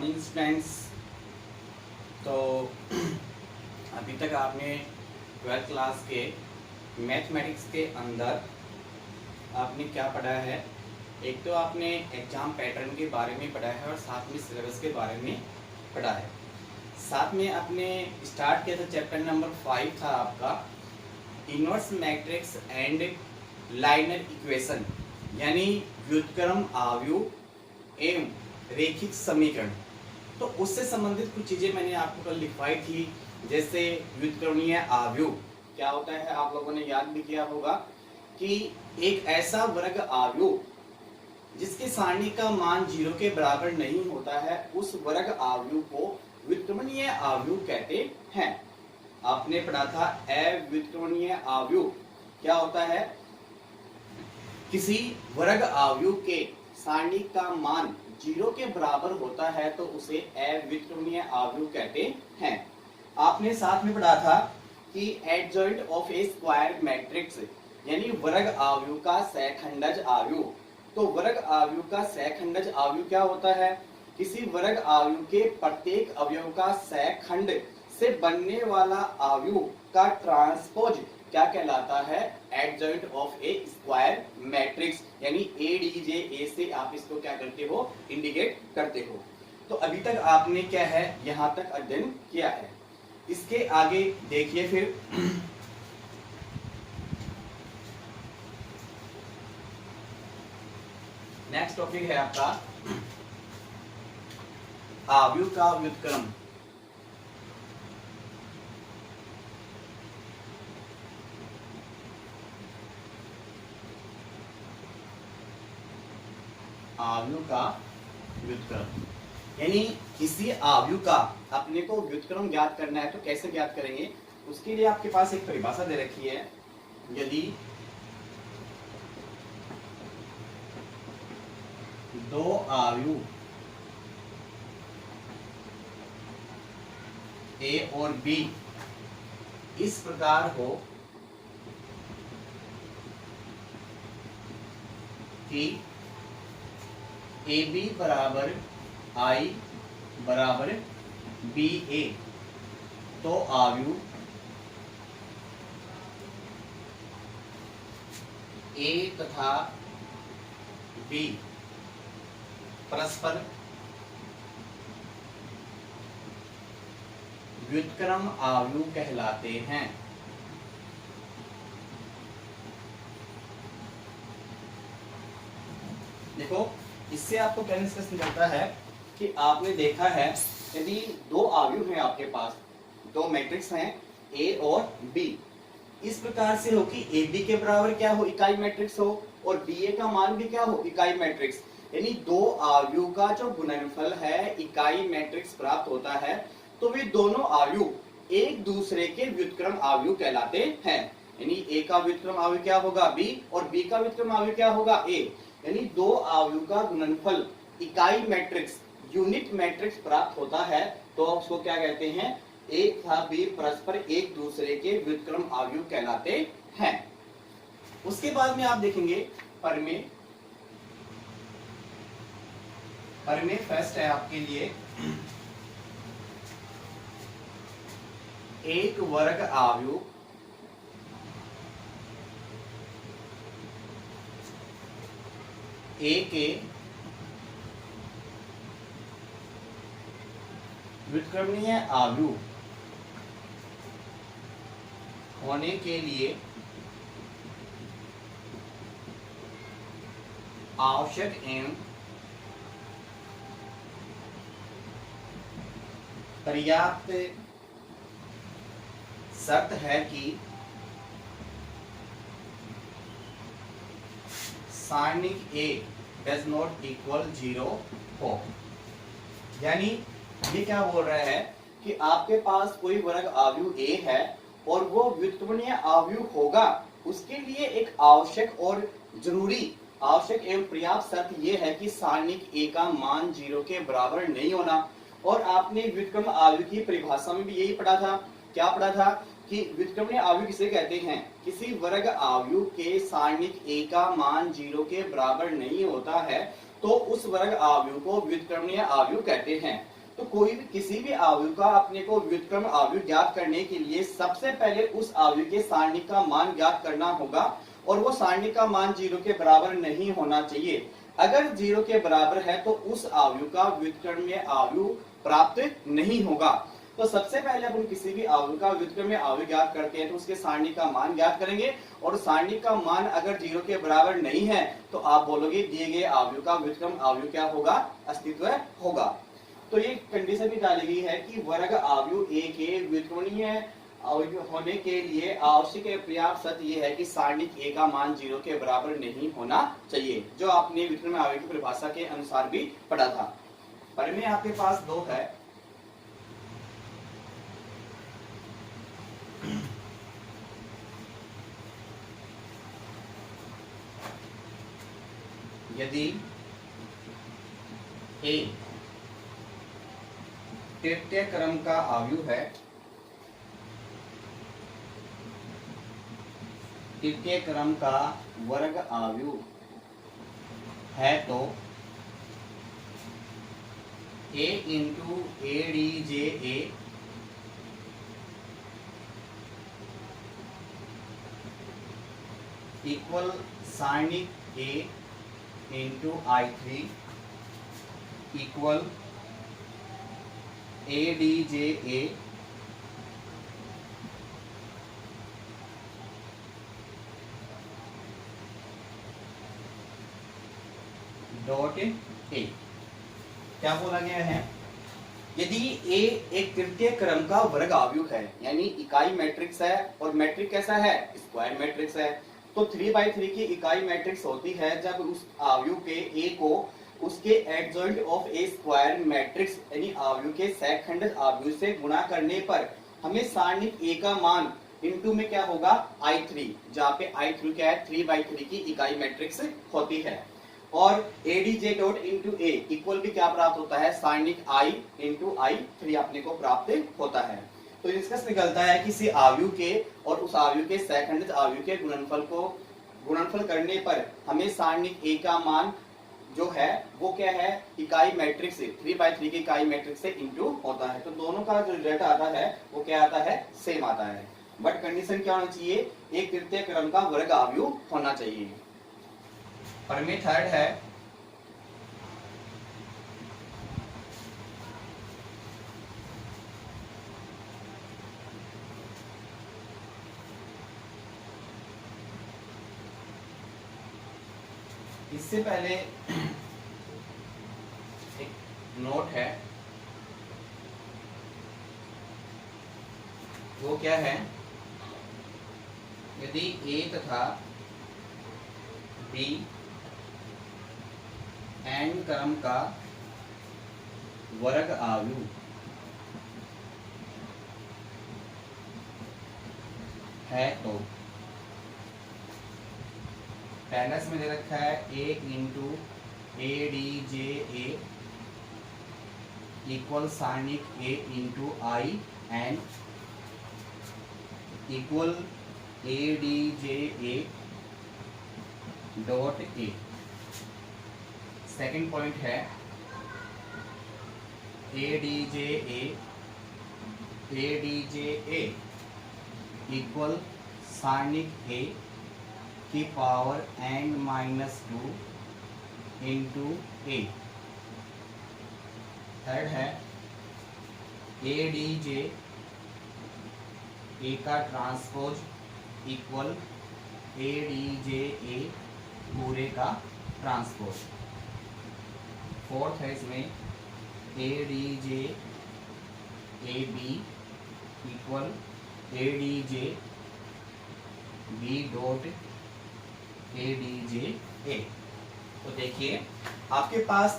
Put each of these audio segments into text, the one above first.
Morning students. तो अभी तक आपने 12th क्लास के मैथमेटिक्स के अंदर आपने क्या पढ़ा है। एक तो आपने एग्जाम पैटर्न के बारे में पढ़ा है और साथ में सिलेबस के बारे में पढ़ा है। साथ में आपने स्टार्ट किया था चैप्टर नंबर 5 था आपका inverse matrix and liner equation, यानी व्युत्क्रम आव्यूह एवं रेखिक समीकरण। तो उससे संबंधित कुछ चीजें मैंने आपको कल लिखवाई थी, जैसे व्युत्क्रमीय आव्यूह क्या होता है। आप लोगों ने याद भी किया होगा कि एक ऐसा वर्ग आव्यूह जिसके सारणी का मान 0 के बराबर नहीं होता है, उस वर्ग आव्यूह को व्युत्क्रमीय आव्यूह कहते हैं। आपने पढ़ा था अव्युत्क्रमीय आव्यूह क्या होता है। किसी वर्ग आव्यूह के सारणी का मान 0 के बराबर होता है तो उसे अव्युत्क्रमीय आव्यूह कहते हैं। आपने साथ में पढ़ा था कि adjoint of A square matrix यानी वर्ग आव्यूह का सहखंडज आव्यूह। तो वर्ग आव्यूह का सहखंडज आव्यूह क्या होता है। किसी वर्ग आव्यूह के प्रत्येक अवयव का सहखंड से बनने वाला आव्यूह का ट्रांसपोज क्या कहलाता है, adjoint of A square matrix, यानी एडीजे ए से आप इसको क्या करते हो, इंडिकेट करते हो। तो अभी तक आपने क्या है यहां तक अध्ययन किया है। इसके आगे देखिए फिर नेक्स्ट टॉपिक है आपका आव्यूह का व्युत्क्रम। आव्यूह का व्युत्क्रम यानी किसी आव्यूह का अपने को व्युत्क्रम ज्ञात करना है। तो कैसे ज्ञात करेंगे, उसके लिए आपके पास एक परिभाषा दे रखी है। यदि दो आव्यूह ए और बी इस प्रकार हो कि ए बी बराबर आई बराबर बी ए, तो आव्यूह ए तथा बी परस्पर व्युत्क्रम आव्यूह कहलाते हैं। देखो, इससे आपको क्या निष्कर्ष निकलता है कि आपने देखा है यदि दो आव्यूह हैं आपके पास, दो मैट्रिक्स हैं ए और बी, इस प्रकार से हो कि ए बी के बराबर क्या हो, इकाई मैट्रिक्स हो, और बी ए का मान भी क्या हो, इकाई मैट्रिक्स, यानी दो आव्यूह का जो गुणनफल है इकाई मैट्रिक्स प्राप्त होता है, तो वे दोनों आव्यूह एक दूसरे के व्युत्क्रम आव्यूह कहलाते हैं। यानी ए का व्युत्क्रम आव्यूह क्या होगा, बी, और बी का व्युत्क्रम आव्यूह क्या होगा, ए। यानी दो आव्यूह का गुणनफल इकाई मैट्रिक्स यूनिट मैट्रिक्स प्राप्त होता है तो उसको क्या कहते हैं, ए तथा बी परस्पर एक दूसरे के व्युत्क्रम आव्यूह कहलाते हैं। उसके बाद में आप देखेंगे परमेय फर्स्ट है आपके लिए एक वर्ग आव्यूह ए के व्युत्क्रमणीय आव्यूह होने के लिए आवश्यक एवं पर्याप्त शर्त है कि सारणिक ए डज नॉट इक्वल 0 हो। यानी ये क्या बोल रहा है कि आपके पास कोई वर्ग आव्यूह ए है और वो व्युत्क्रमणीय आव्यूह होगा, उसके लिए एक आवश्यक और जरूरी आवश्यक एवं पर्याप्त शर्त ये है कि सारणिक ए का मान 0 के बराबर नहीं होना। और आपने व्युत्क्रम आव्यूह की परिभाषा में भी यही पढ़ा था, क्या पढ़ा था कि व्युत्क्रमणीय आव्यूह किसे कहते हैं, किसी वर्ग आव्यूह के सारणिक ए का मान 0 के बराबर नहीं होता है तो उस वर्ग आव्यूह को व्युत्क्रमणीय आव्यूह कहते हैं। तो कोई भी किसी भी आव्यूह का अपने को व्युत्क्रम आव्यूह ज्ञात करने के लिए सबसे पहले उस आव्यूह के सारणिक का मान ज्ञात करना होगा और वो सारणिक का मान 0 के बराबर नहीं होना चाहिए। अगर 0 के बराबर है तो उस आव्यूह का व्युत्क्रम आव्यूह प्राप्त नहीं होगा। तो सबसे पहले अपन किसी भी आव्यूह का व्युत्क्रम आव्यूह ज्ञात करते हैं तो उसके सारणिक का मान ज्ञात करेंगे और सारणिक का मान अगर 0 के बराबर नहीं है तो आप बोलोगे दिए गए आव्यूह का व्युत्क्रम आव्यूह क्या होगा, अस्तित्व होगा। तो ये कंडीशन भी डाली गई है कि वर्ग आव्यूह ए के व्युत्क्रमणीय होने के लिए आवश्यक पर्याप्त शर्त यह है कि सारणिक ए का मान 0 के बराबर नहीं होना चाहिए, जो आपने व्युत्क्रम आव्यूह की परिभाषा के अनुसार भी पढ़ा था। पर में आपके पास 2 है। यदि ए तृतीय क्रम का आव्यूह है, तृतीय क्रम का वर्ग आव्यूह है तो a into A D J A equal सारणिक a into I3 equal A D J A dot A. क्या बोला गया है? यदि ए एक तृतीय क्रम का वर्ग आव्यूह है, यानी इकाई मैट्रिक्स है और मैट्रिक्स कैसा है, स्क्वायर मैट्रिक्स है, तो 3/3 की इकाई मैट्रिक्स होती है जब उस आव्यूह के ए को उसके adjoint of A square matrix यानी आव्यूह के सहखंड आव्यूह से गुणा करने पर हमें सारणिक ए का मान इनटू में क्या होगा, I3, जहाँ पे I3 क्या है, 3/3 की इकाई मैट्रिक्स होती है। और ADJ डॉट इंटू ए इक्वल भी क्या प्राप्त होता है, सारणिक I इंटू I3 अपने को प्राप्त होता है। तो निष्कर्ष निकलता है कि किसी आव्यूह के और उस आव्यूह के सहखंडित आव्यूह के गुणनफल करने पर हमें सारणिक ए का मान जो है वो क्या है, इकाई मैट्रिक्स 3/3 की इकाई मैट्रिक्स से इंटू होता है। तो दोनों का जो रिजल्ट आता है वो क्या आता है, सेम आता है। बट कंडीशन क्या होना चाहिए, एक तृतीय क्रम का वर्ग आव्यूह होना चाहिए। और में थर्ड है इससे पहले एक नोट है, वो क्या है, यदि ए तथा बी n क्रम का वर्ग आव्यूह है तो पहले इसमें दे रखा है a into A D J A equal सारणिक a into I N equal A D J A dot A. Second point है A D J A equal सारणिक ए की पावर n-2 इंटू ए। थर्ड है ए डी जे ए का transpose equal A D J A पूरे का transpose. Fourth है इसमें A D J A B equal A D J B dot A D J A. तो देखिए आपके पास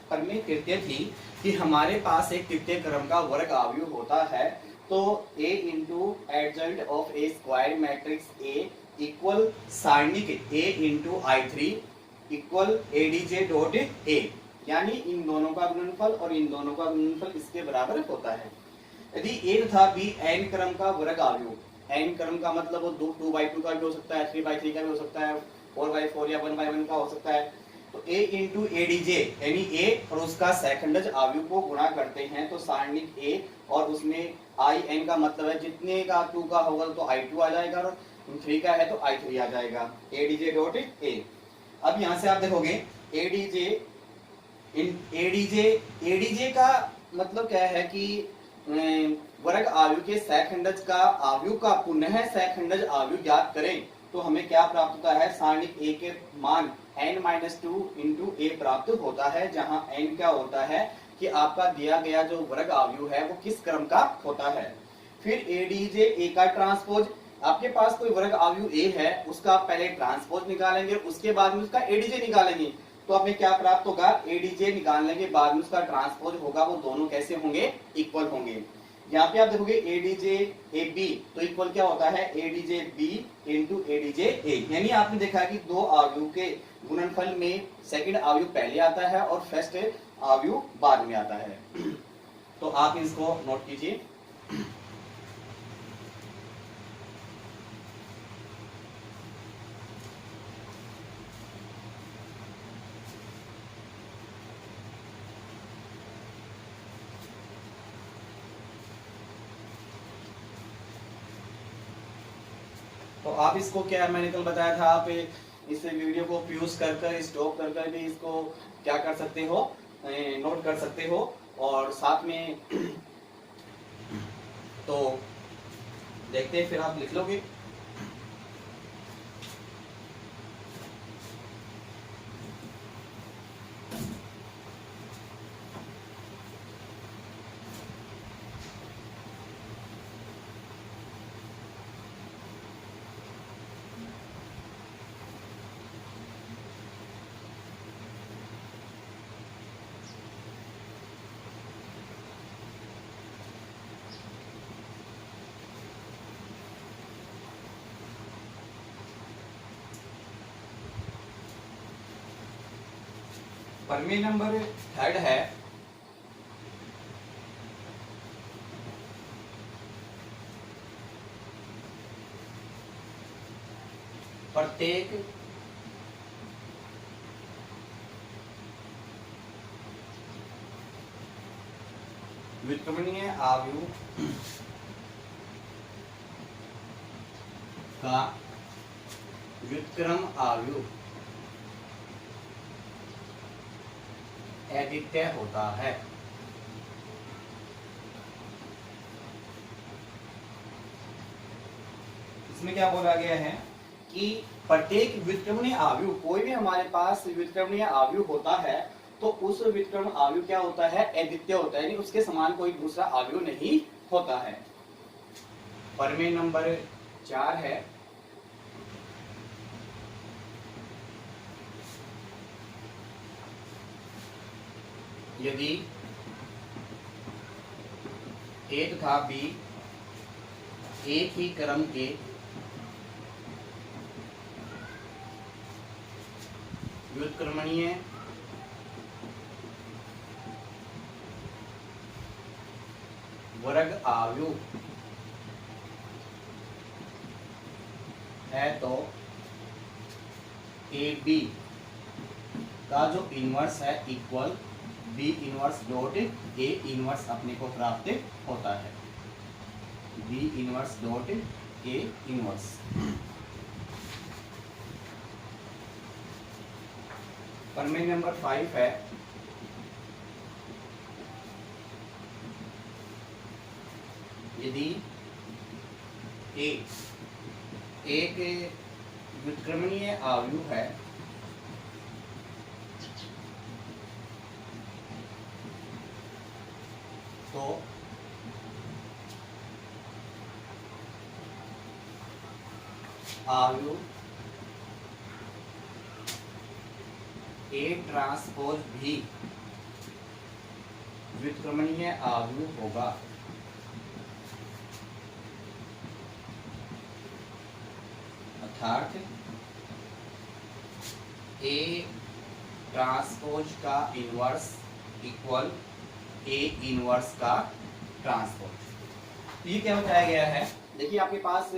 प्रमेय तृतीय थी कि हमारे पास एक तृतीय क्रम का वर्ग आव्यूह होता है, तो a into adjoint of A square matrix A equal सारणिक a into I3 equal A D J dot A, यानी इन दोनों का गुणनफल और इन दोनों का गुणनफल इसके बराबर होता है। यदि a तथा b n क्रम का वर्ग आव्यूह, n क्रम का मतलब वो 2/2 का भी हो सकता है, 3/3 का भी हो सकता है, 4/4 या 1/1 का हो सकता है, तो a इंटू एडीजे यानी a और उसका सेकंडज अवयव को गुणा करते हैं तो सारणिक a और उसमें आई एन का मतलब है जितने का 2 का होगा तो i2 आ जाएगा और 3 का है तो i3 आ जाएगा एडीजे डॉट ए। अब यहां से आप देखोगे एडीजे एडीजे का मतलब क्या है कि वर्ग अवयव के सेकंडज का अवयव का पुनः सेकंडज अवयव ज्ञात करें तो हमें क्या प्राप्त होता है, सारणिक a के मान n-2 इंटू ए प्राप्त होता है, जहां n क्या होता है कि आपका दिया गया जो वर्ग अवयव है वो किस क्रम का होता है। फिर एडीजे ए का ट्रांसपोज, आपके पास कोई वर्ग अवयव ए है उसका आप पहले ट्रांसपोज निकालेंगे उसके बाद में उसका एडीजे निकालेंगे तो हमें क्या प्राप्त होगा, एडीजे निकाल लेंगे बाद में उसका ट्रांसपोज होगा, वो दोनों कैसे होंगे, इक्वल होंगे। यहाँ पे आप देखोगे एडीजे ए बी तो इक्वल क्या होता है, एडीजे बी इंटू एडीजे ए, यानी आपने देखा कि दो अवयव के गुणनफल में सेकंड अवयव पहले आता है और फर्स्ट अवयव बाद में आता है। तो आप इसको नोट कीजिए। तो आप इसको क्या मैंने कल बताया था, आप इस वीडियो को फ्यूज कर कर स्टॉप कर कर भी इसको क्या कर सकते हो, नोट कर सकते हो और साथ में तो देखते हैं फिर आप लिख लोगे। प्रमेय नंबर 3 है प्रत्येक व्युत्क्रमणीय अवयव का व्युत्क्रम अवयव अद्वितीय होता है। इसमें क्या बोला गया है कि प्रत्येक व्युत्क्रमणीय अवयव, कोई भी हमारे पास व्युत्क्रमणीय अवयव होता है तो उस व्युत्क्रम अवयव क्या होता है, अद्वितीय होता है, यानी उसके समान कोई दूसरा अवयव नहीं होता है। प्रमेय नंबर 4 है यदि ए तथा बी एक ही क्रम के व्युत्क्रमणीय वर्ग अवयव है तो ए बी का जो इनवर्स है equal B inverse dot A inverse अपने को प्राप्त होता है, B inverse dot A inverse. प्रमेय नंबर 5 है यदि ए एक व्युत्क्रमणीय अवयव है तो अवयव ए ट्रांसपोज भी व्युत्क्रमणीय अवयव होगा, अर्थात ए ट्रांसपोज का इनवर्स इक्वल ए इनवर्स का ट्रांसपोज। ये क्या बताया गया है, देखिए आपके पास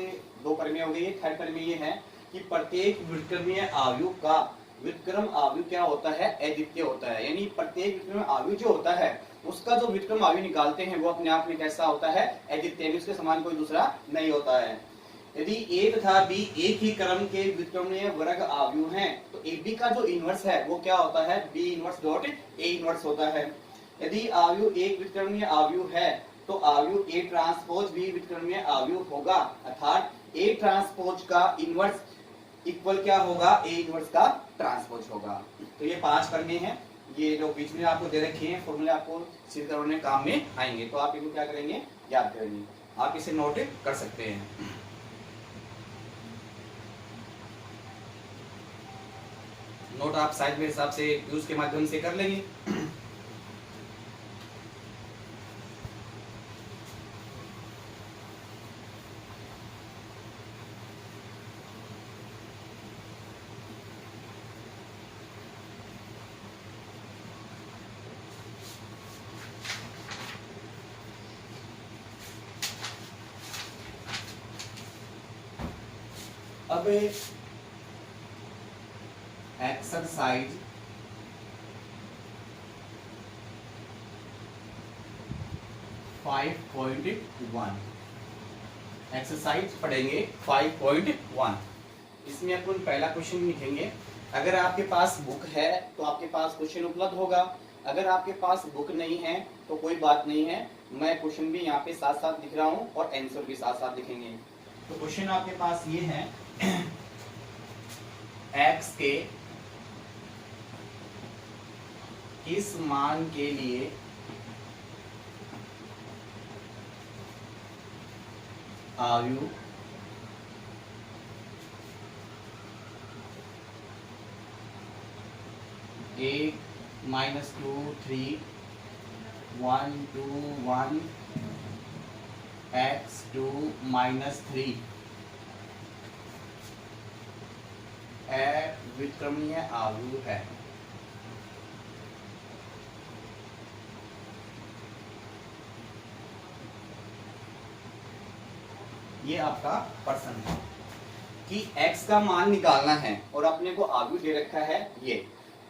दो प्रमेय हो गए, थर्ड प्रमेय ये है कि प्रत्येक व्युत्क्रमीय अवयव का व्युत्क्रम आव्यूह क्या होता है, अद्वितीय होता है। यानी प्रत्येक व्युत्क्रम आव्यूह जो होता है उसका जो व्युत्क्रम आव्यूह निकालते हैं वो अपने आप में कैसा होता है, अद्वितीय, उसके समान कोई दूसरा नहीं होता है। यदि ए तथा बी एक ही क्रम के व्युत्क्रमणीय वर्ग आव्यूह हैं तो ए बी का जो इनवर्स है वो क्या होता है, B inverse dot A inverse होता है। यदि आव्यूह एक व्युत्क्रमणीय आव्यूह है तो आव्यूह ए ट्रांसपोज बी व्युत्क्रमणीय आव्यूह होगा, अर्थात ए ट्रांसपोज का इनवर्स इक्वल क्या होगा, ए इनवर्स का ट्रांसपोज होगा। तो ये 5 करने हैं, ये जो बीच में आपको दे रखे हैं फॉर्मूले आपको सिद्ध करने काम में आएंगे, तो आप इनको क्या करेंगे, याद करेंगे। आप इसे नोट कर सकते हैं। नोट आप साइज मेरे हिसाब से यूज के माध्यम से कर लेंगे। अब एक्सरसाइज 5.1 एक्सरसाइज पढ़ेंगे 5.1। इसमें अपन पहला क्वेश्चन लिखेंगे। अगर आपके पास बुक है तो आपके पास क्वेश्चन उपलब्ध होगा, अगर आपके पास बुक नहीं है तो कोई बात नहीं है, मैं क्वेश्चन भी यहाँ पे साथ साथ लिख रहा हूँ और आंसर भी साथ साथ लिखेंगे। तो क्वेश्चन आपके पास ये है, x के किस मान के लिए आयु एक -2 3 1 2 1 x2 -3 अविक्रमीय आव्यूह है। ये आपका प्रश्न है कि x का मान निकालना है और अपने को आव्यूह दे रखा है ये,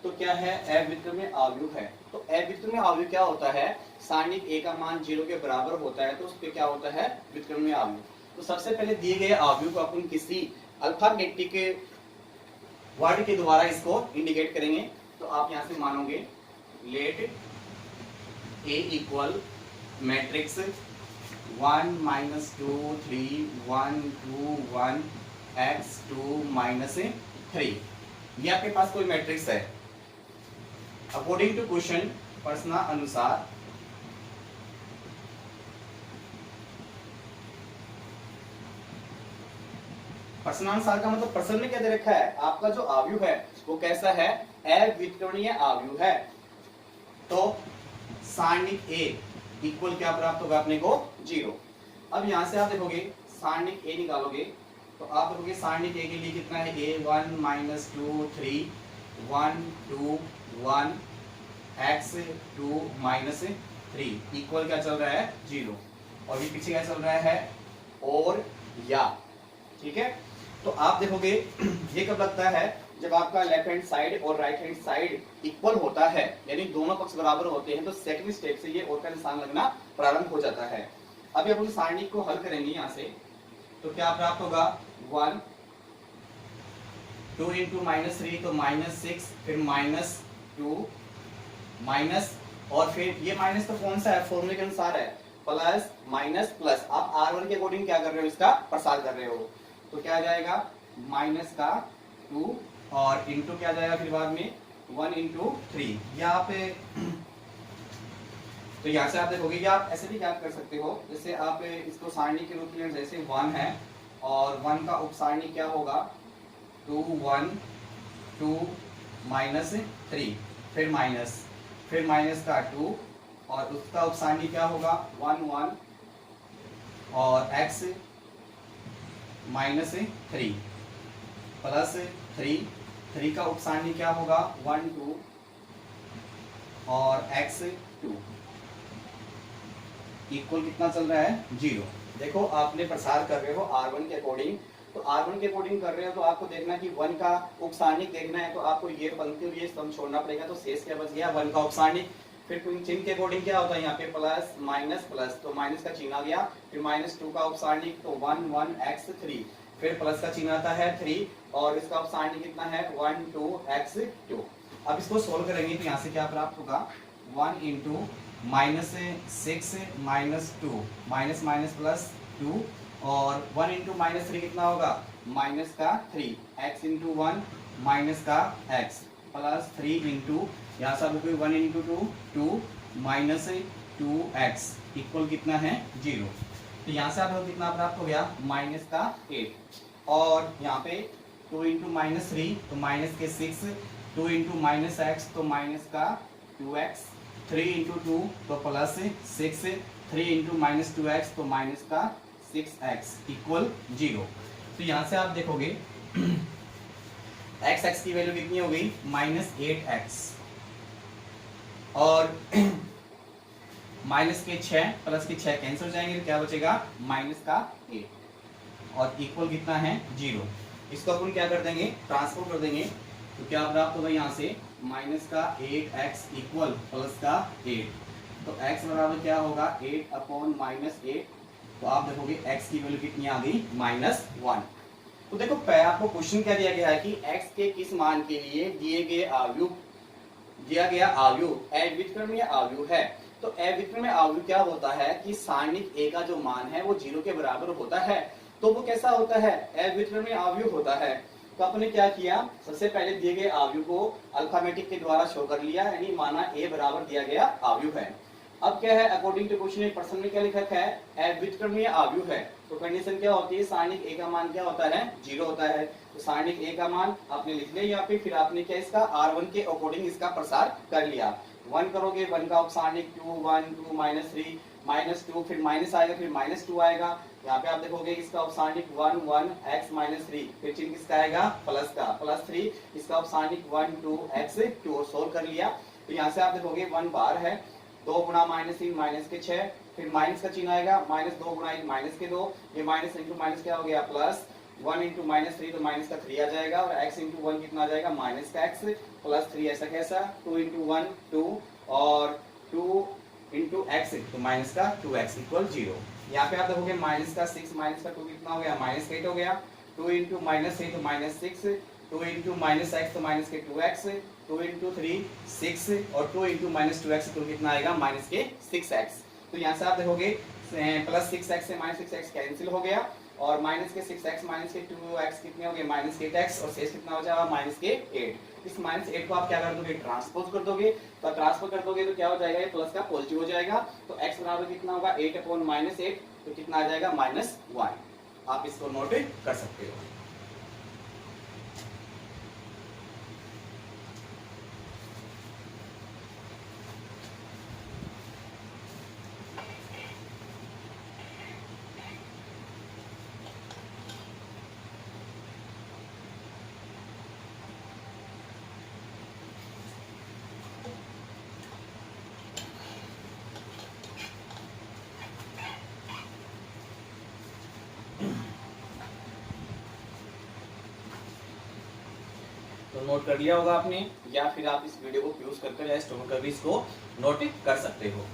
तो क्या है, अविक्रमीय आव्यूह है। तो अविक्रमीय आव्यूह क्या होता है, सारणिक a का मान 0 के बराबर होता है तो उस पे क्या होता है, विक्रमीय आव्यूह। तो सबसे पहले दिए गए आव्यूह को अपन किसी अल्फाबेटिक वर्ड के द्वारा इसको इंडिकेट करेंगे। तो आप यहां से मानोगे late a equal matrix 1 -2 3 1 2 1 x2 -3। ये आपके पास कोई मैट्रिक्स है। अकॉर्डिंग टू क्वेश्चन प्रश्न अनुसार प्रश्नानुसार का मतलब प्रश्न में क्या दे रखा है, आपका जो आव्यूह है वो कैसा है, अविक्रमीय आव्यूह है। तो सारणिक a इक्वल क्या प्राप्त होगा अपने को, 0। अब यहां से आप देखोगे सारणिक a निकालोगे तो आप देखोगे सारणिक a के लिए कितना है, a1 -2 3 1 2 1 x2 -3 इक्वल क्या चल रहा है, 0। और ये पीछे क्या चल रहा है, और या, ठीक है। तो आप देखोगे ये कब लगता है, जब आपका लेफ्ट हैंड साइड और राइट हैंड साइड इक्वल होता है, यानी दोनों पक्ष बराबर होते हैं, तो सेकंड स्टेप से ये और का निशान लगना प्रारंभ हो जाता है। अभी अपन सारणी को हल करेंगे यहां से, तो क्या प्राप्त होगा, 1 2 × -3 तो -6, फिर -2 माइनस, और फिर ये माइनस तो कौन सा है, फॉर्मूले के अनुसार है, प्लस माइनस प्लस। आप R1 के अकॉर्डिंग क्या कर रहे हो, इसका प्रसार कर रहे हो। तो क्या आ जाएगा, माइनस का 2 और इंटू क्या जाएगा फिर बाद में 1 × 3। यहाँ पे तो यहाँ से आप देखोगे कि आप ऐसे भी क्या कर सकते हो, जैसे आप इसको सारणी के रूप में, जैसे 1 है और 1 का उपसारणी क्या होगा, 2 1 2 -3, फिर माइनस का 2 और उसका उपसारणी क्या होगा, 1 1 और x -3 प्लस 3 का उपसारणी क्या होगा, 1 2 और x2 इक्वल कितना चल रहा है, 0। देखो आपने प्रसार कर रहे हो R1 के अकॉर्डिंग, तो R1 के अकॉर्डिंग कर रहे हो तो आपको देखना कि 1 का उपसारणिक देखना है, तो आपको ये पंक्ति और ये स्तंभ छोड़ना पड़ेगा, तो शेष क्या बच गया 1 का उपसारणिक। फिर चिन्ह के अकॉर्डिंग क्या होता है यहाँ पे प्लस माइनस प्लस, तो माइनस का चिन्ह आ गया। फिर -2 का उपसारणिक तो 1 1 x3, फिर प्लस का चिन्ह आता है 3 और इसका उपसारणिक कितना है 1 2 x2। अब इसको सोल्व करेंगे तो यहाँ से क्या प्राप्त होगा 1 इंटू -6 -2 माइनस माइनस प्लस 2 और 1 इंटू -3 कितना होगा माइनस का 3 x इंटू 1 माइनस का x प्लस 3 इंटू यहाँ से आपको 1 इंटू 2 2 माइनस 2x इक्वल कितना है 0। तो यहाँ से आपको कितना प्राप्त हो गया माइनस का 8 और यहाँ पे 2 इंटू -3 तो माइनस के 6, 2 इंटू -x तो माइनस का 2x, 3 इंटू 2 तो प्लस 6, 3 इंटू -2x तो माइनस का 6x इक्वल 0। तो यहाँ से आप देखोगे x की वैल्यू कितनी हो गई -8x और माइनस के 6 प्लस के 6 कैंसिल हो जाएंगे, तो क्या बचेगा माइनस का 8 और इक्वल कितना है 0। इसको अपन क्या कर देंगे ट्रांसफॉर्म कर देंगे, तो क्या प्राप्त होगा यहाँ से माइनस का 8x इक्वल प्लस का 8, तो x बराबर क्या होगा 8 अपॉन -8, तो आप देखोगे x की वैल्यू कितनी आ गई -1। तो देखो आपको क्वेश्चन क्या दिया गया है कि x के किस मान के लिए दिया गया आव्यूह अव्युत्क्रमीय आव्यूह है। तो अव्युत्क्रमीय आव्यूह क्या होता है कि सारणिक a का जो मान है वो 0 के बराबर होता है। तो वो कैसा होता है अव्युत्क्रमीय आव्यूह होता है। तो आपने क्या किया सबसे पहले दिए गए आव्यूह को अल्फाबेटिक के द्वारा शो कर लिया, यानी माना a बराबर दिया गया आव्यूह है। अब क्या है अकॉर्डिंग टू क्वेश्चन प्रश्न में क्या लिखा है अव्युत्क्रमीय आव्यूह है, तो कंडीशन क्या होती है सारणिक a का मान क्या होता है 0 होता है। तो सारणिक a का मान आपने लिख लिया यहाँ पे, फिर आपने क्या इसका R1 के अकॉर्डिंग इसका प्रसार कर लिया। 1 करोगे 1 का उपसारणिक 2 1 2 -3 -2 फिर माइनस आएगा फिर -2 आएगा। यहाँ पे आप देखोगे इसका उपसारणिक 1 1 x -3 फिर चिन्ह किसका आएगा प्लस का +3 इसका उपसारणिक 1 2 x2 और सोल्व कर लिया। तो यहाँ से आप देखोगे 1 बार है 2 गुणा -3 माइनस के 6 फिर माइनस का चिन्ह आएगा -2 गुणा 1 माइनस के 2, ये माइनस इंटू माइनस क्या हो गया प्लस 1 इंटू -3 तो माइनस का 3 आ जाएगा और x इंटू 1 कितना आ जाएगा माइनस का x प्लस 3 ऐसा कैसा 2 इंटू 1 2 और 2 इंटू x तो माइनस का 2x इक्वल 0। यहाँ पे आप देखोगे माइनस का 6 माइनस का 2 कितना हो गया -8 हो गया, 2 इंटू -8 तो -6, 2 इंटू -x तो माइनस के 2x, 2 इंटू 3 6 और 2 इंटू -2x तो कितना आएगा माइनस के 6x। तो यहाँ से आप देखोगे प्लस 6x से -6x कैंसिल हो गया और माइनस के 6x माइनस के 2x कितने हो गए -8x और शेष कितना हो जाएगा माइनस के 8। इस -8 को आप क्या कर दोगे ट्रांसपोज कर दोगे, तो ट्रांसफर कर दोगे तो क्या हो जाएगा ये प्लस का पॉजिटिव हो जाएगा। तो x बराबर कितना होगा 8 अपॉन -8 तो कितना आ जाएगा -1। आप इसको नोट कर सकते हो। तो नोट कर लिया होगा आपने, या फिर आप इस वीडियो को यूज करके या स्टोर कर भी इसको नोट कर सकते हो।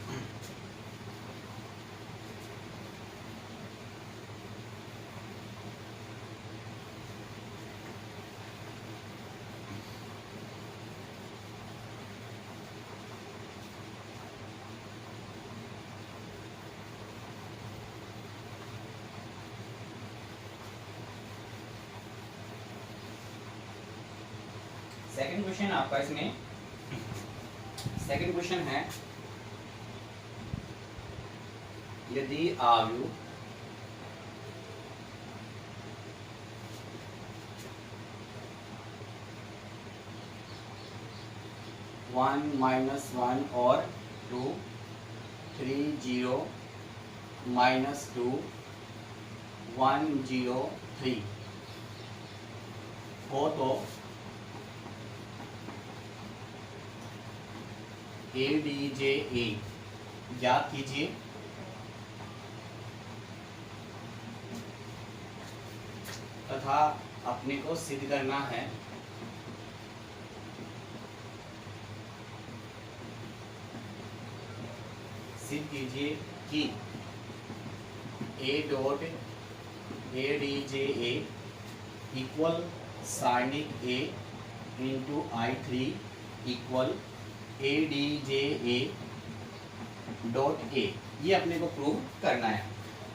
सेकंड क्वेश्चन आपका इसमें सेकंड क्वेश्चन है यदि आयु -1 और 2 3 0 -2 1 0 3 हो तो ADJE ज्ञात कीजिए। तथा अपने को सिद्ध करना है सिद्ध कीजिए कि A डॉट ADJA इक्वल सारणिक A into I3 equal ADJA dot A, ये अपने को प्रूव करना है।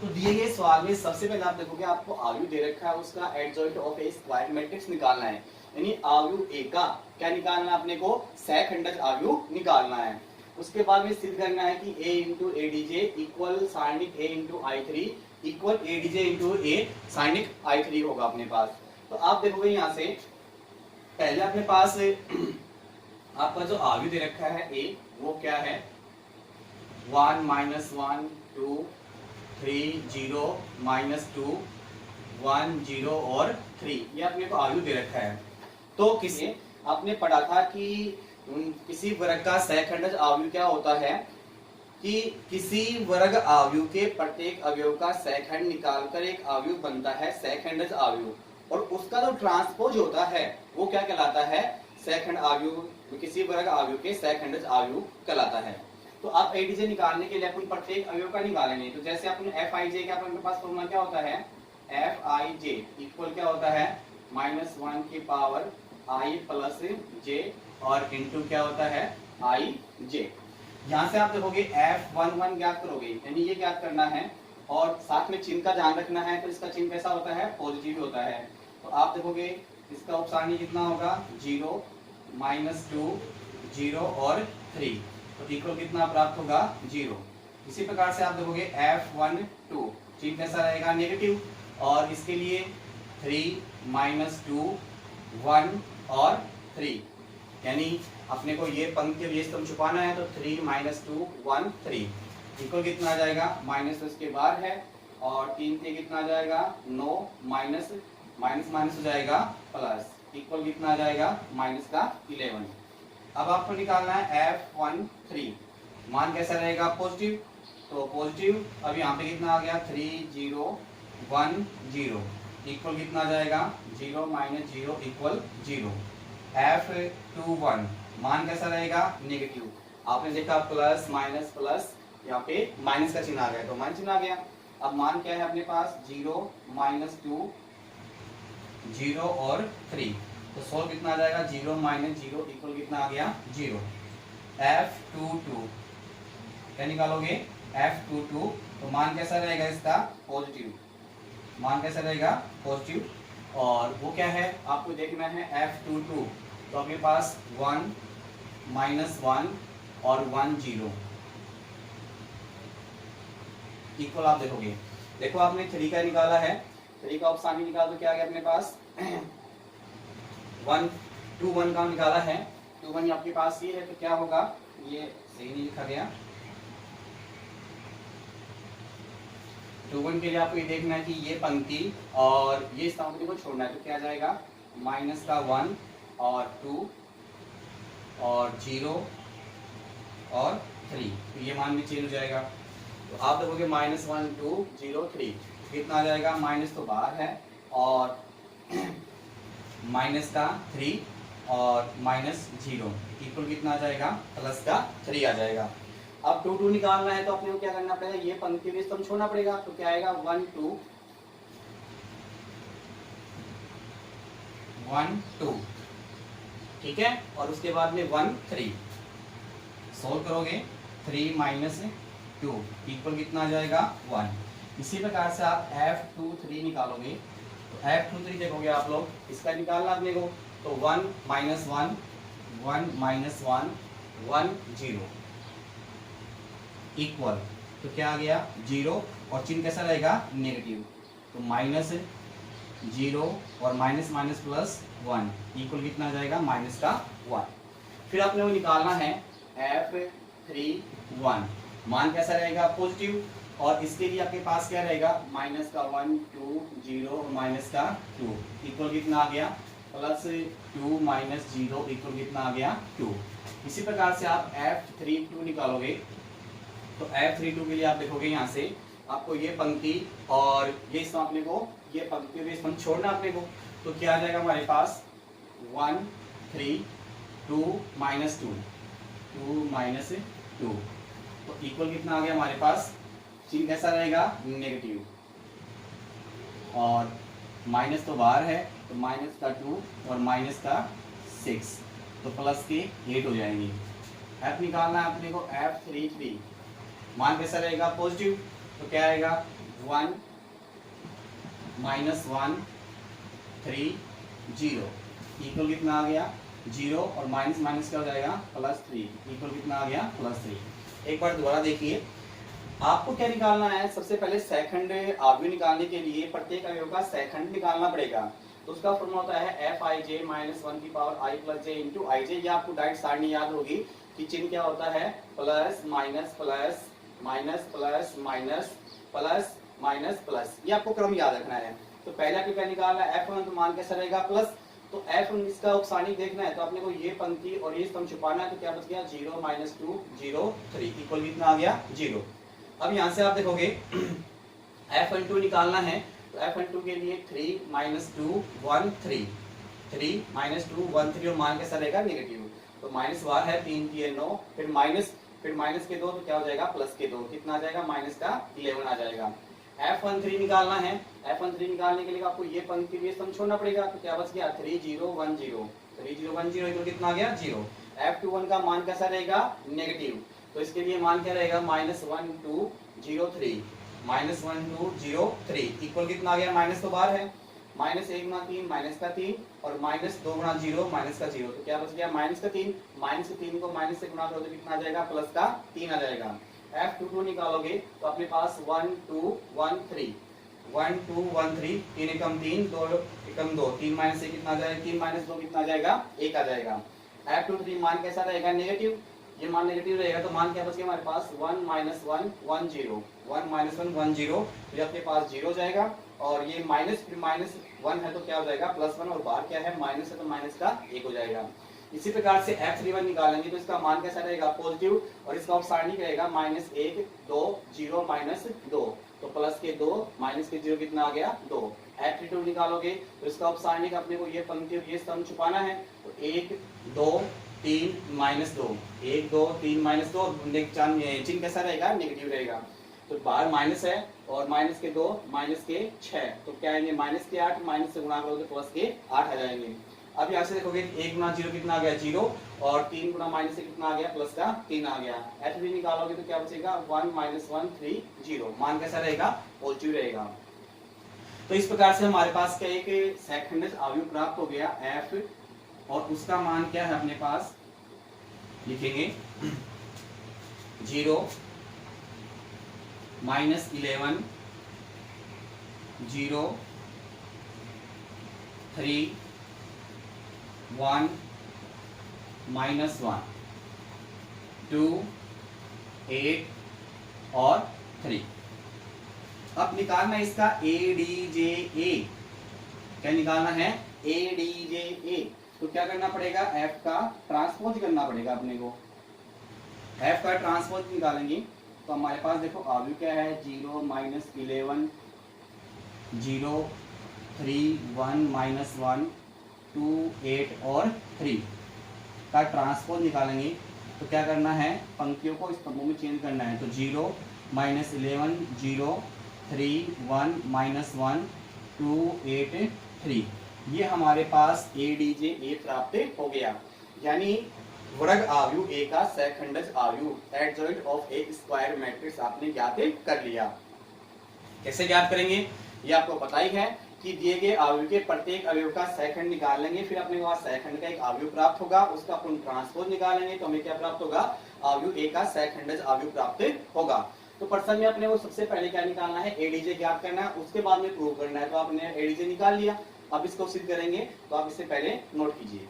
तो दिए गए सवाल में सबसे पहले आप देखोगे आपको आयु दे रखा है, उसका adjoint of A square matrix निकालना है, यानी आयु ए का क्या निकालना है अपने को, सहखंडज आयु निकालना है। उसके बाद में सिद्ध करना है कि A इंटू ADJ इक्वल सारणिक A into I3 equal ADJ into A सारणिक I3 होगा अपने पास। तो आप देखोगे यहाँ से पहले अपने पास आपका जो आयु दे रखा है A, वो क्या है 1 -1 2 3 0 -2 1 0 और 3, ये अपने को आयु दे रखा है। तो किसी आपने पढ़ा था कि किसी वर्ग का सहखंडज आयु क्या होता है कि किसी वर्ग आयु के प्रत्येक अवयव का सहखंड निकालकर एक आयु बनता है सहखंडज आयु, और उसका जो ट्रांसपोज होता है वो क्या कहलाता है, सहखंड आयु, किसी वर्ग आयु के सहखंडज आयु कहलाता है। तो आप एडीजे निकालने के लिए अपन प्रत्येक अवयव का निकालेंगे। तो जैसे अपन Fij का अपने पास फॉर्मूला क्या होता है, Fij इक्वल क्या होता है -1 की पावर I प्लस j और इंटू क्या होता है Ij। यहाँ से आप देखोगे F11 ज्ञात करोगे, यानी ये ज्ञात करना है, और साथ में चिन्ह का ध्यान रखना है। तो इसका चिन्ह कैसा होता है, पॉजिटिव होता है। तो आप देखोगे इसका उपसारणी कितना होगा 0 -2 0 और 3, तो इक्वल कितना प्राप्त होगा 0। इसी प्रकार से आप देखोगे F12 चिन्ह कैसा रहेगा नेगेटिव, और इसके लिए 3 -2 1 और 3, यानी अपने को ये पंक्ति ये स्तंभ छुपाना है। तो 3 -2 1 3 इक्वल कितना आ जाएगा, माइनस उसके बाद है, और 3 से कितना आ जाएगा 9 माइनस माइनस हो जाएगा प्लस, इक्वल कितना आ जाएगा -11। अब आपको निकालना है F13, मान कैसा रहेगा पॉजिटिव, तो पॉजिटिव। अब यहाँ पे कितना आ गया 3 0 1 0 इक्वल कितना आ जाएगा 0 -0 इक्वल 0। F21 मान कैसा रहेगा नेगेटिव, आपने देखा प्लस माइनस प्लस, यहाँ पे माइनस का चिन्ह आ गया तो माइनस चिन्ह आ गया। अब मान क्या है अपने पास 0 -2 0 और 3, तो सोल्व कितना आ जाएगा 0 -0 इक्वल कितना आ गया 0। F22 क्या निकालोगे F22, तो मान कैसा रहेगा इसका पॉजिटिव, मान कैसा रहेगा पॉजिटिव, और वो क्या है आपको देखना है F22, तो आपके पास 1 -1 और 1 0 इक्वल आप देखोगे। देखो आपने 3 का निकाला है, 3 का ऑप्शन निकाल दो, क्या आ गया अपने पास 1 2 1 का निकाला है, 2 1 आपके पास ये है, तो क्या होगा, ये सही नहीं लिखा गया। 2 1 के लिए आपको ये देखना है कि ये पंक्ति और ये इस पंक्ति को छोड़ना है, तो क्या आ जाएगा माइनस का 1 और 2 और 0 और 3, तो ये मान भी चेंज हो जाएगा। तो आप देखोगे -1 2 0 3 कितना आ जाएगा, माइनस तो बाहर है, और माइनस का 3 और -0 इक्वल कितना आ जाएगा प्लस का 3 आ जाएगा। अब 2 2 निकालना है, तो अपने को क्या करना पड़ेगा, ये पंक्ति में स्तंभ छोड़ना पड़ेगा, तो क्या आएगा 1 2 1 2, ठीक है, और उसके बाद में 1 3 सोल्व करोगे 3 -2 इक्वल कितना आ जाएगा 1। इसी प्रकार से आप F23 निकालोगे, तो F23 देखोगे आप लोग, इसका निकालना अपने को, तो 1 -1 1 -1 1 0 इक्वल, तो क्या आ गया 0, और चिन्ह कैसा रहेगा नेगेटिव, तो -0 और माइनस प्लस 1 इक्वल कितना आ जाएगा -1। फिर आपने वो निकालना है F31, मान कैसा रहेगा पॉजिटिव, और इसके लिए आपके पास क्या रहेगा -1 2 0 और -2 इक्वल कितना आ गया +2 -0 इक्वल कितना आ गया 2। इसी प्रकार से आप F32 निकालोगे, तो F32 के लिए आप देखोगे यहाँ से आपको ये पंक्ति और ये स्तंभ अपने को, ये पंक्ति और ये स्तंभ छोड़ना अपने को। तो क्या आ जाएगा हमारे पास 1 3 2 -2 2 -2, तो इक्वल कितना आ गया हमारे पास, चिन्ह कैसा रहेगा, नेगेटिव, और माइनस तो बाहर है तो माइनस का 2 और माइनस का 6, तो प्लस के 8 हो जाएंगे। एफ निकालना है अपने को, F33 मान कैसा रहेगा, पॉजिटिव, तो क्या आएगा 1 -1 3 0, इक्वल कितना आ गया 0, और माइनस माइनस क्या हो जाएगा +3, इक्वल कितना आ गया +3। एक बार दोबारा देखिए, आपको क्या निकालना है, सबसे पहले सेकंड अवयव निकालने के लिए प्रत्येक अवयव का सेकंड निकालना पड़ेगा। तो उसका फॉर्मूला होता है Fij -1 की पावर i + j × ij। ये आपको डायरेक्ट सारणी याद होगी कि चिन्ह क्या होता है, plus minus plus minus plus minus plus minus plus, ये आपको क्रम याद रखना है। तो पहले आपको क्या निकालना है, F1 तो मान कैसा रहेगा प्लस, तो F1 इसका उपसारणी देखना है, तो अपने को ये पंक्ति और ये स्तंभ छुपाना है, तो क्या बच गया 0 -2 0 3, इक्वल कितना आ गया 0। अब यहाँ से आप देखोगे F12 निकालना है, तो F12 के लिए 3 -2 1 3 3 -2 1 3, और मान कैसा रहेगा नेगेटिव, तो माइनस बार है 3 3 9, फिर माइनस के 2, तो क्या हो जाएगा प्लस के 2, कितना आ जाएगा माइनस का 11 आ जाएगा। F13 निकालना है, F13 निकालने के लिए आपको ये पंक्ति में स्तंभ छोड़ना पड़ेगा, तो क्या बच गया 3 0 1 0 3 0 1 0, तो कितना आ गया 0। F21 का मान कैसा रहेगा नेगेटिव, तो इसके लिए मान क्या रहेगा -1 2 0 3 -1 2 0 3, इक्वल कितना आ गया, माइनस तो बाहर है, -1 गुणा 3 माइनस का 3, और -2 गुणा 0 माइनस का 0, तो क्या बच गया -3 -3 को माइनस से गुणा करो तो कितना आ जाएगा प्लस का 3 आ जाएगा। F22 निकालोगे तो अपने पास 1 2 1 3 1 2 1 3, 3 एकम 3 2 एकम 2, 3 माइनस से कितना आ जाएगा, 3 -2 कितना आ जाएगा 1 आ जाएगा। F23 मान कैसा रहेगा नेगेटिव, ये मान नेगेटिव रहेगा, तो मान क्या बच गया हमारे पास 1 -1 1 0 1 -1 1 0, तो ये अपने पास 0 जाएगा, और ये -1 है तो क्या हो जाएगा +1, और बाहर क्या है माइनस है तो माइनस का 1 हो जाएगा। इसी प्रकार से F31 निकालेंगे तो इसका मान कैसा रहेगा पॉजिटिव, और इसका उपसारणी रहेगा -1 2 0 -2, तो प्लस के 2 माइनस के 0 कितना आ गया 2। F32 निकालोगे तो इसका उपसारणी का अपने को ये पंक्ति और ये स्तंभ छुपाना है, तो 1 2 3 -2 1 2 3 -2, चिन्ह कैसा रहेगा नेगेटिव रहेगा, तो बाहर माइनस है, और माइनस के 2 माइनस के 6, तो क्या आएंगे -8 माइनस से गुणा करोगे तो प्लस के 8 आ जाएंगे। अब यहाँ से देखोगे 1 गुणा 0 कितना आ गया 0, और 3 गुणा माइनस से कितना आ गया प्लस का 3 आ गया। F3 निकालोगे तो क्या बचेगा 1 -1 3 0, मान कैसा रहेगा पॉजिटिव रहेगा। तो इस प्रकार से हमारे पास क्या एक सेकंड अवयव प्राप्त हो गया F, और उसका मान क्या है अपने पास लिखेंगे 0 -11 0 3 1 -1 2 8 और 3। अब निकालना है इसका ADJA, क्या निकालना है ADJA, तो क्या करना पड़ेगा F का ट्रांसपोज करना पड़ेगा अपने को। F का ट्रांसपोज निकालेंगे तो हमारे पास देखो अवयव क्या है 0 -11 0 3 1 -1 2 8 और 3 का ट्रांसपोज निकालेंगे, तो क्या करना है पंक्तियों को स्तंभों में चेंज करना है, तो 0 -11 0 3 1 -1 2 8 3, ये हमारे पास ADJA प्राप्त हो गया, यानी वर्ग अवयव A का सहखंडज अवयव adjoint of A square matrix आपने ज्ञात कर लिया। कैसे ज्ञात करेंगे ये आपको पता ही है कि दिए गए अवयव के प्रत्येक अवयव का सहखंड निकाल लेंगे, फिर अपने पास सहखंड का एक अवयव प्राप्त होगा, उसका अपन ट्रांसपोज निकालेंगे तो हमें क्या प्राप्त होगा अवयव A का सहखंडज अवयव प्राप्त होगा। तो प्रश्न में अपने को सबसे पहले क्या निकालना है ADJ ज्ञात करना है, उसके बाद में प्रूव करना है, तो आपने ADJ निकाल लिया, अब इसको सिद्ध करेंगे तो आप इससे पहले नोट कीजिए।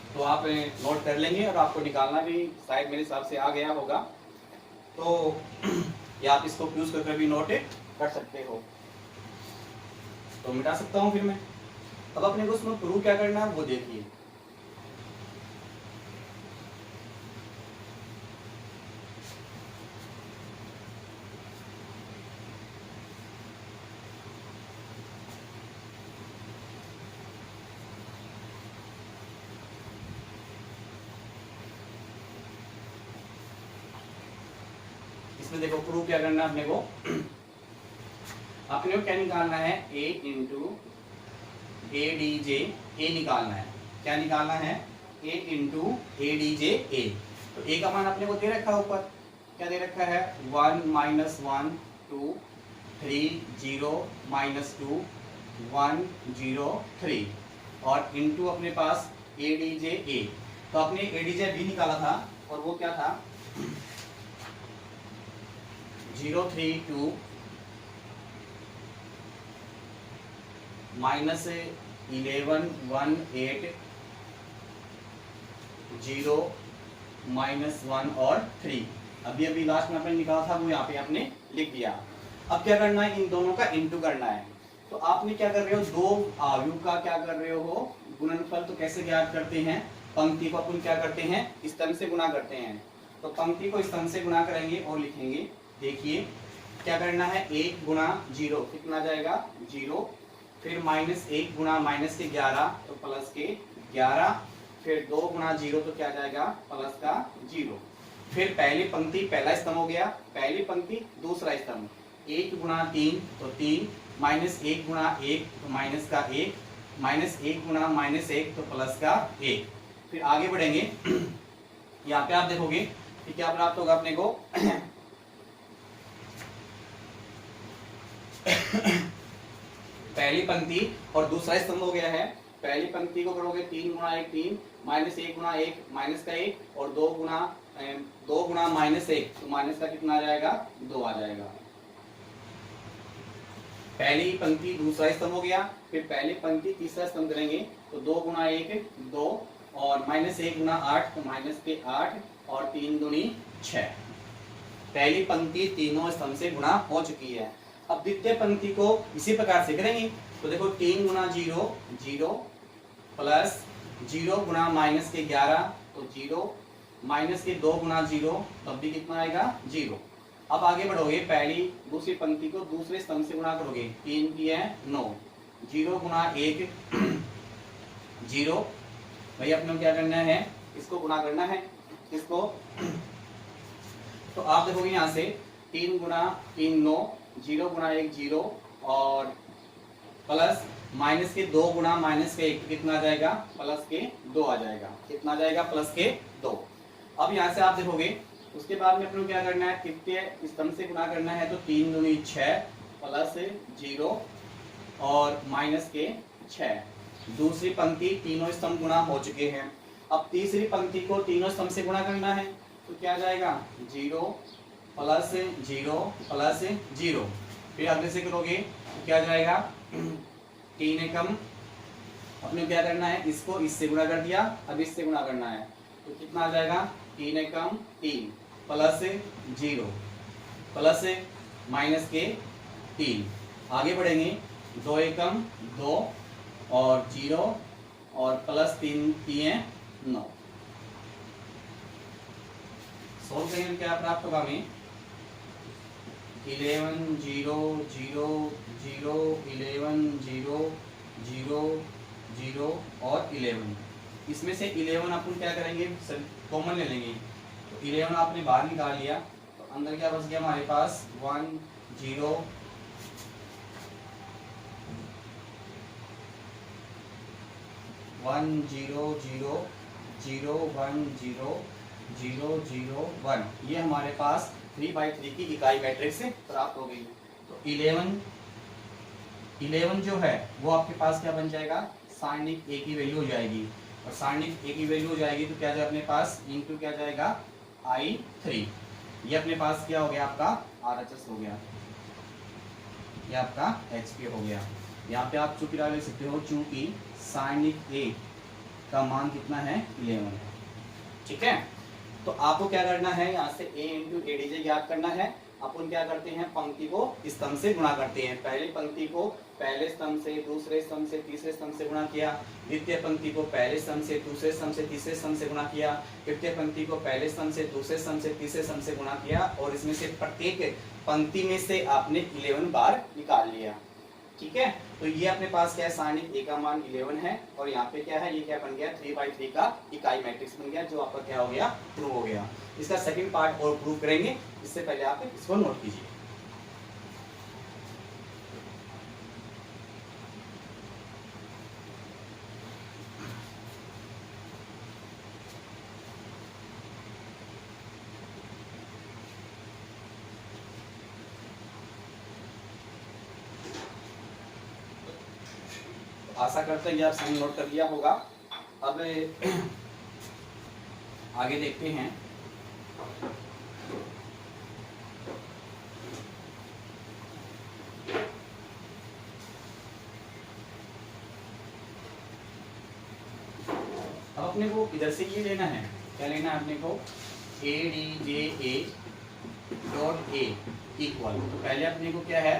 तो आप आप नोट कर लेंगे और आपको निकालना भी शायद मेरे हिसाब से आ गया होगा, तो या आप इसको यूज करके भी नोट कर सकते हो। तो मिटा सकता हूँ फिर मैं। अब अपने को उसमें प्रूव क्या करना है वो देखिए। इसमें देखो प्रूव क्या करना है अपने को क्या निकालना है, a into A D J A निकालना है। क्या निकालना है, a into A D J A. तो a का मान अपने को दे रखा है ऊपर, क्या दे रखा है 1 -1 2 3 0 -2 1 0 3 और इंटू अपने पास ए डी जे ए। तो आपने ए डी जे बी निकाला था और वो क्या था 0 3 2 -11 1 8 0 -1 और 3। अभी लास्ट में आपने निकाला था वो यहाँ पे आपने लिख दिया। अब क्या करना है, इन दोनों का इंटू करना है। तो आपने क्या कर रहे हो, दो आयु का क्या कर रहे हो गुणनफल। तो कैसे ज्ञात करते हैं, पंक्ति को अपन क्या करते हैं स्तंभ से गुणा करते हैं। तो पंक्ति को स्तंभ से गुणा करेंगे और लिखेंगे। देखिए क्या करना है, 1 गुणा 0 कितना जाएगा 0, फिर -1 गुणा -11 तो प्लस के 11, फिर 2 गुणा 0 तो क्या जाएगा प्लस का 0। फिर पहली पंक्ति पहला स्तंभ हो गया, पहली पंक्ति दूसरा स्तंभ 1 गुणा 3 तो 3, -1 गुणा 1 तो माइनस का 1, -1 गुणा -1 तो प्लस का 1। फिर आगे बढ़ेंगे, यहाँ पे आप देखोगे कि क्या प्राप्त होगा अपने को पहली पंक्ति और दूसरा स्तंभ हो गया है। पहली पंक्ति को करोगे 3 गुणा 1 3, -1 गुणा 1 माइनस का 1 और 2 गुणा -1 तो माइनस का कितना आ जाएगा 2 आ जाएगा। पहली पंक्ति दूसरा स्तंभ हो गया, फिर पहली पंक्ति तीसरा स्तंभ करेंगे तो 2 गुणा 1 2 और -1 गुणा 8 तो माइनस के 8 और 3 दूनी 6। पहली पंक्ति तीनों स्तंभ से गुणा हो चुकी है। अब द्वितीय पंक्ति को इसी प्रकार से करेंगे। तो देखो 3 गुणा 0 0 प्लस 0 गुणा -11 तो 0 माइनस के 2 गुणा 0 तब भी कितना आएगा 0। अब आगे बढ़ोगे, पहली दूसरी पंक्ति को दूसरे स्तंभ से गुणा करोगे, 3 की है 9, 0 गुणा 1 0। भाई अपने क्या करना है, इसको गुणा करना है इसको। तो आप देखोगे यहाँ से 3 गुणा 3 9, 0 गुणा 1 0 और प्लस माइनस के 2 गुणा -1 कितना आ जाएगा प्लस के 2 आ जाएगा। कितना आ जाएगा प्लस के 2। अब यहाँ से आप देखोगे उसके बाद में अपने क्या करना है, तृतीय स्तंभ से गुणा करना है। तो 3 दूनी 6 प्लस 0 और माइनस के 6। दूसरी पंक्ति तीनों स्तंभ गुणा हो चुके हैं। अब तीसरी पंक्ति को तीनों स्तंभ से गुणा करना है तो क्या आ जाएगा 0 प्लस 0 प्लस 0। फिर अगले से करोगे तो क्या जाएगा 3 एकम। अपने क्या करना है, इसको इससे गुणा कर दिया, अब इससे गुणा करना है तो कितना आ जाएगा 3 एकम 3 प्लस 0 प्लस माइनस के 3। आगे बढ़ेंगे 2 एकम 2 और 0 और प्लस 3 3 9। सोल्व करेंगे क्या प्राप्त होगा हमें 11 0 0 0 11 0 0 0 और 11। इसमें से 11 अपन क्या करेंगे कॉमन ले लेंगे। तो 11 आपने बाहर निकाल लिया तो अंदर क्या बच गया हमारे पास 1 0 1 0 0 0 1 0 0 0 1। ये हमारे पास 3/3 की इकाई मैट्रिक्स से प्राप्त हो गई। तो 11 जो है वो आपके पास क्या बन जाएगा, सारणिक ए की वैल्यू हो जाएगी। और सारणिक ए की वैल्यू हो जाएगी तो क्या जाएगा अपने पास इंटू क्या जाएगा I3। ये अपने पास क्या हो गया आपका RHS हो गया, ये आपका HP हो गया। यहाँ पे आप चूंकि डाल सकते हो, चूंकि सारणिक ए का मान कितना है 11 है। ठीक है, तो आपको क्या करना है, यहाँ से a इंटू एडीजे ज्ञात करना है। अपन क्या करते हैं, पंक्ति को स्तंभ से गुणा करते हैं। पहली पंक्ति को पहले स्तंभ से, दूसरे स्तंभ से, तीसरे स्तंभ से गुणा किया। द्वितीय पंक्ति को पहले स्तंभ से, दूसरे स्तंभ से, तीसरे स्तंभ से गुणा किया। तृतीय पंक्ति को पहले स्तंभ से, दूसरे स्तंभ से, तीसरे स्तंभ से गुणा किया, और इसमें से प्रत्येक पंक्ति में से आपने 11 बार निकाल लिया। ठीक है, तो ये अपने पास क्या है, सारणिक ए का मान 11 है, और यहाँ पे क्या है, ये क्या बन गया 3/3 का इकाई मैट्रिक्स बन गया, जो आपका क्या हो गया, प्रूव हो गया। इसका सेकंड पार्ट और प्रूव करेंगे, इससे पहले आप इसको नोट कीजिए। आशा करते हैं कि आप सभी नोट कर लिया होगा। अब आगे देखते हैं। अब अपने को इधर से ये लेना है, क्या लेना है अपने को, ए D J A dot A equal, तो पहले अपने को क्या है,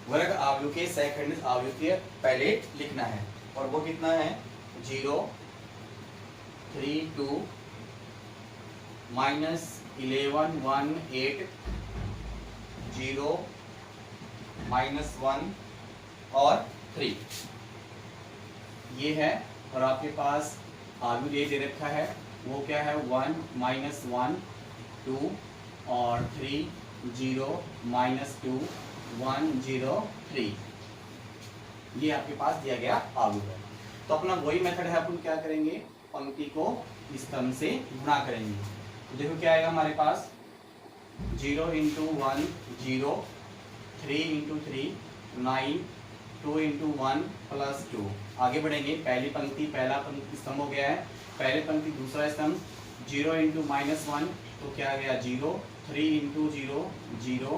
वर्ग आवयव के सैखंडित आवयव के पहले लिखना है, और वो कितना है 0 3 2 -11 1 8 0 -1 और 3 ये है। और आपके पास आवयव ये दे रखा है, वो क्या है 1 -1 2 और 3 0 -2 1 0 3, ये आपके पास दिया गया आवयव है। तो अपना वही मेथड है, अपन क्या करेंगे, पंक्ति को स्तंभ से गुणा करेंगे। तो देखो क्या आएगा हमारे पास, 0 × 1 0, 3 × 3 9, 2 × 1 +2। आगे बढ़ेंगे, पहली पंक्ति पहला स्तंभ हो गया है, पहले पंक्ति दूसरा स्तंभ, 0 × -1 तो क्या आ गया 0, 3 × 0 0,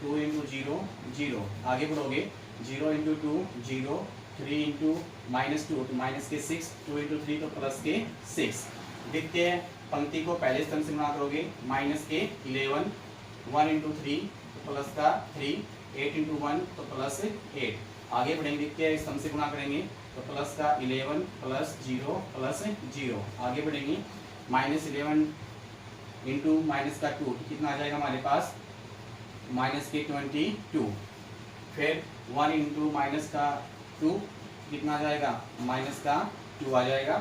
2 × 0 0। आगे बढ़ोगे, 0 × 2 0, 3 × -2 तो माइनस के 6, 2 × 3 तो प्लस के 6। द्वितीय पंक्ति को पहले स्तंभ से गुणा करोगे, माइनस के 11, 1 × 3 तो प्लस का 3, 8 × 1 तो प्लस 8। आगे बढ़ेंगे, द्वितीय स्तंभ से गुणा करेंगे तो प्लस का 11 + 0 + 0। आगे बढ़ेंगे, -11 × -2 कितना आ जाएगा हमारे पास, -22। फिर 1 × -2 कितना आ जाएगा, -2 आ जाएगा।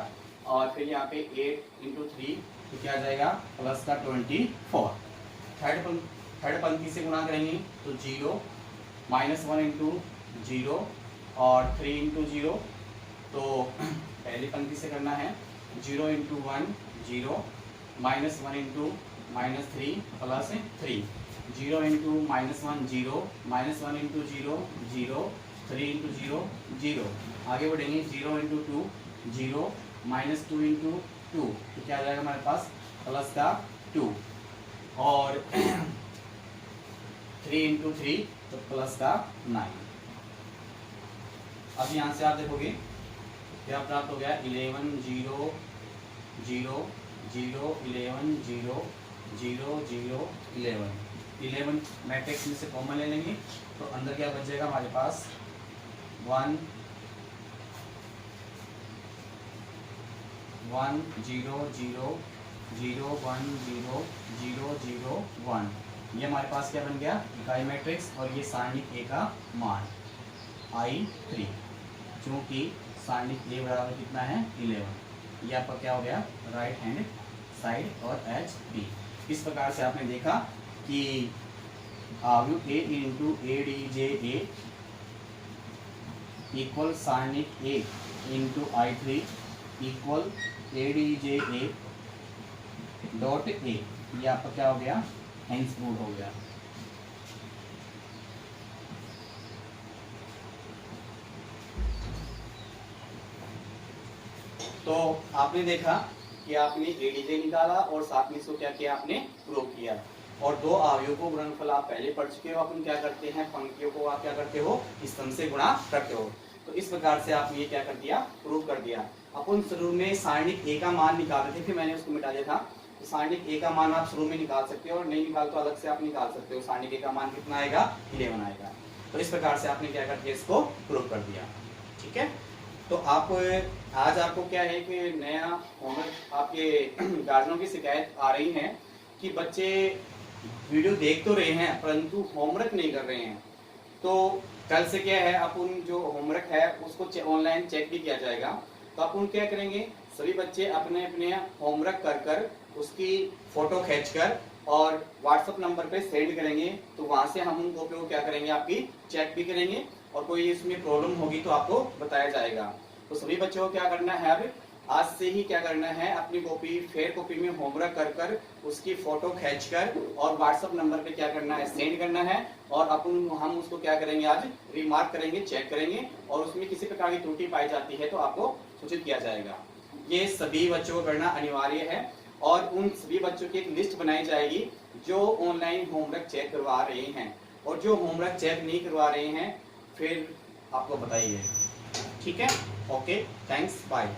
और फिर यहाँ पे 8 × 3 तो क्या आ जाएगा, +24। थर्ड पंक्ति से गुणा करेंगे तो 0, -1 × 0 और 3 × 0, तो पहली पंक्ति से करना है, 0 × 1 0, -1 × -3 +3, 0 × -1 0, -1 × 0 0, 3 × 0 0। आगे बढ़ेंगे, 0 × 2 0, -2 × 2 तो क्या आ जाएगा हमारे पास, +2। और 3 × 3 तो +9। अब यहाँ से आप देखोगे क्या प्राप्त हो गया, 11 0 0 0 11 0 0 0 11 मैट्रिक्स में से कॉमन ले लेंगे तो अंदर क्या बचेगा हमारे पास, 1 1 0 0 0 1 0 0 0 1। ये हमारे पास क्या बन गया, इकाई मैट्रिक्स, और ये सारणिक ए का मान I3, क्योंकि सारणिक ए बराबर कितना है 11। ये आपका क्या हो गया, राइट हैंड साइड और HB। इस प्रकार से आपने देखा कि आवयव A × ADJA इक्वल सारणिक A × I3 equal ADJA dot A। ये आपका क्या हो गया, हेंस प्रूव हो गया। तो आपने देखा कि आपने एडीजे निकाला और साथ में इसको क्या किया, आपने प्रूव किया। और दो अवयवों को गुणनफल आप पहले पढ़ चुके हो, अपन क्या करते हैं, पंक्तियों को आप क्या करते हो, स्तंभ से गुणा करते हो। तो इस प्रकार से आपने ये क्या कर दिया, प्रूव कर दिया। अपन शुरू में सारणिक ए का मान निकालते थे, फिर मैंने उसको मिटा दिया था। तो सारणिक ए का मान आप शुरू में निकाल सकते हो, और नहीं निकाल तो अलग से आप निकाल सकते हो। सारणिक ए का मान कितना आएगा, 11 आएगा। तो इस प्रकार से आपने क्या कर दिया, इसको प्रूव कर दिया। ठीक है, तो आप आज आपको क्या है कि नया होमवर्क, आपके गार्जियनों की शिकायत आ रही है कि बच्चे वीडियो देख तो रहे हैं परंतु होमवर्क नहीं कर रहे हैं। तो कल से क्या है, अपन जो होमवर्क है उसको ऑनलाइन चेक भी किया जाएगा। तो अपन क्या करेंगे, सभी बच्चे अपने अपने होमवर्क कर कर उसकी फोटो खींचकर और व्हाट्सएप नंबर पे सेंड करेंगे। तो वहां से हम उन कॉपी को क्या करेंगे, आपकी चेक भी करेंगे, और कोई इसमें प्रॉब्लम होगी तो आपको बताया जाएगा। तो सभी बच्चों को क्या करना है, अब आज से ही क्या करना है, अपनी कॉपी फेयर कॉपी में होमवर्क कर कर उसकी फोटो खींचकर और व्हाट्सएप नंबर पे क्या करना है, सेंड करना है। और अपन हम उसको क्या करेंगे, आज रिमार्क करेंगे, चेक करेंगे, और उसमें किसी प्रकार की त्रुटि पाई जाती है तो आपको सूचित किया जाएगा। ये सभी बच्चों को करना अनिवार्य है, और उन सभी बच्चों की एक लिस्ट बनाई जाएगी जो ऑनलाइन होमवर्क चेक करवा रहे हैं, और जो होमवर्क चेक नहीं करवा रहे हैं फिर आपको बताइए। ठीक है, ओके, थैंक्स, बाय।